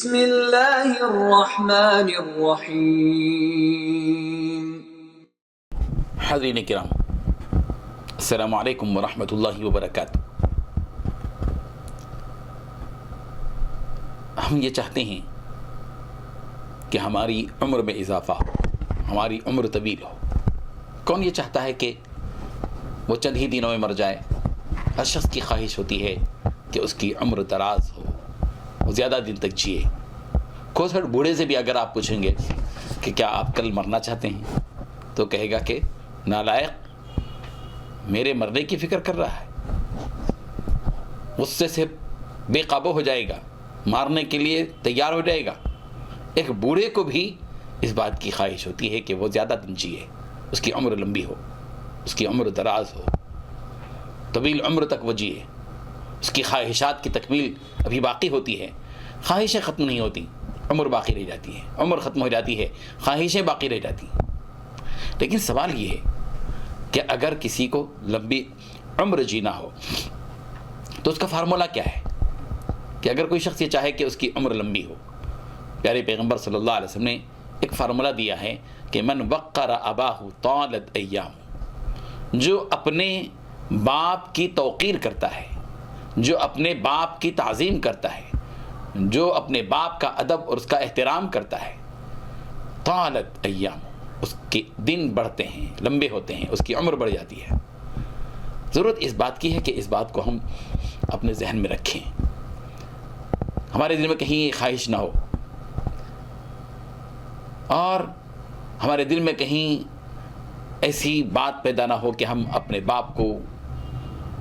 بسم اللہ الرحمن الرحیم۔ حاضرین کرام، السلام علیکم ورحمۃ اللہ وبرکاتہ۔ ہم یہ چاہتے ہیں کہ ہماری عمر میں اضافہ ہو، ہماری عمر طویل ہو۔ کون یہ چاہتا ہے کہ وہ چند ہی دنوں میں مر جائے؟ ہر شخص کی خواہش ہوتی ہے کہ اس کی عمر دراز ہو، وہ زیادہ دن تک جیے۔ کوسٹ بوڑھے سے بھی اگر آپ پوچھیں گے کہ کیا آپ کل مرنا چاہتے ہیں، تو کہے گا کہ نالائق، میرے مرنے کی فکر کر رہا ہے، غصے سے بے قابو ہو جائے گا، مارنے کے لیے تیار ہو جائے گا۔ ایک بوڑھے کو بھی اس بات کی خواہش ہوتی ہے کہ وہ زیادہ دن جیے، اس کی عمر لمبی ہو، اس کی عمر دراز ہو، طویل عمر تک وہ جیے۔ اس کی خواہشات کی تکمیل ابھی باقی ہوتی ہے، خواہشیں ختم نہیں ہوتی، عمر باقی رہ جاتی ہے، عمر ختم ہو جاتی ہے، خواہشیں باقی رہ جاتی ہیں۔ لیکن سوال یہ ہے کہ اگر کسی کو لمبی عمر جینا ہو تو اس کا فارمولہ کیا ہے؟ کہ اگر کوئی شخص یہ چاہے کہ اس کی عمر لمبی ہو، پیارے پیغمبر صلی اللہ علیہ وسلم نے ایک فارمولہ دیا ہے کہ من وقر اباہ طالت ایام، جو اپنے باپ کی توقیر کرتا ہے، جو اپنے باپ کی تعظیم کرتا ہے، جو اپنے باپ کا ادب اور اس کا احترام کرتا ہے، طالت ایام، اس کے دن بڑھتے ہیں، لمبے ہوتے ہیں، اس کی عمر بڑھ جاتی ہے۔ ضرورت اس بات کی ہے کہ اس بات کو ہم اپنے ذہن میں رکھیں، ہمارے دل میں کہیں یہ خواہش نہ ہو، اور ہمارے دل میں کہیں ایسی بات پیدا نہ ہو کہ ہم اپنے باپ کو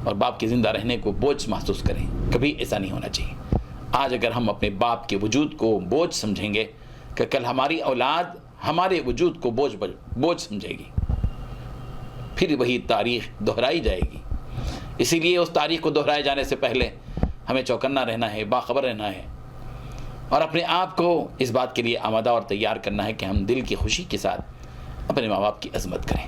اور باپ کے زندہ رہنے کو بوجھ محسوس کریں۔ کبھی ایسا نہیں ہونا چاہیے۔ آج اگر ہم اپنے باپ کے وجود کو بوجھ سمجھیں گے کہ کل ہماری اولاد ہمارے وجود کو بوجھ سمجھے گی، پھر وہی تاریخ دہرائی جائے گی۔ اسی لیے اس تاریخ کو دہرائے جانے سے پہلے ہمیں چوکنا رہنا ہے، باخبر رہنا ہے، اور اپنے آپ کو اس بات کے لیے آمادہ اور تیار کرنا ہے کہ ہم دل کی خوشی کے ساتھ اپنے ماں باپ کی عظمت کریں۔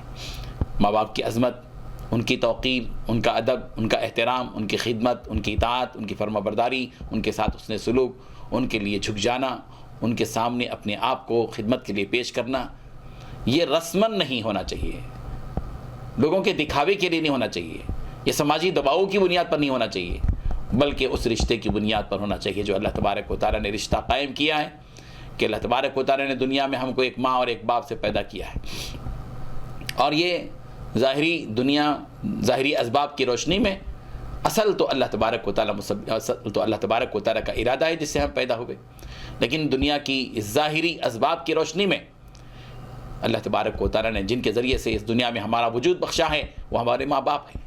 ماں باپ کی عظمت، ان کی توقیر، ان کا ادب، ان کا احترام، ان کی خدمت، ان کی اطاعت، ان کی فرما برداری، ان کے ساتھ حسن سلوک، ان کے لیے جھک جانا، ان کے سامنے اپنے آپ کو خدمت کے لیے پیش کرنا، یہ رسمن نہیں ہونا چاہیے، لوگوں کے دکھاوے کے لیے نہیں ہونا چاہیے، یہ سماجی دباؤ کی بنیاد پر نہیں ہونا چاہیے، بلکہ اس رشتے کی بنیاد پر ہونا چاہیے جو اللہ تبارک و تعالیٰ نے رشتہ قائم کیا ہے، کہ اللہ تبارک و تعالیٰ نے دنیا میں ہم کو ایک ماں اور ایک باپ سے پیدا کیا ہے، اور یہ ظاہری دنیا، ظاہری اسباب کی روشنی میں اصل تو اللہ تبارک و تعالیٰ کا ارادہ ہے جس سے ہم پیدا ہوئے، لیکن دنیا کی ظاہری اسباب کی روشنی میں اللہ تبارک و تعالیٰ نے جن کے ذریعے سے اس دنیا میں ہمارا وجود بخشا ہے وہ ہمارے ماں باپ ہیں،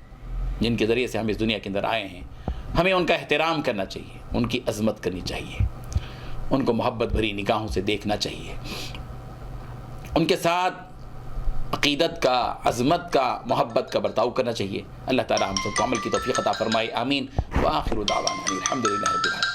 جن کے ذریعے سے ہم اس دنیا کے اندر آئے ہیں۔ ہمیں ان کا احترام کرنا چاہیے، ان کی عظمت کرنی چاہیے، ان کو محبت بھری نگاہوں سے دیکھنا چاہیے، ان کے ساتھ عقیدت کا، عظمت کا، محبت کا برتاؤ کرنا چاہیے۔ اللہ تعالی ہم سب کو عمل کی توفیق عطا فرمائے، آمین۔ وآخر دعوانا الحمدللہ رب العالمین۔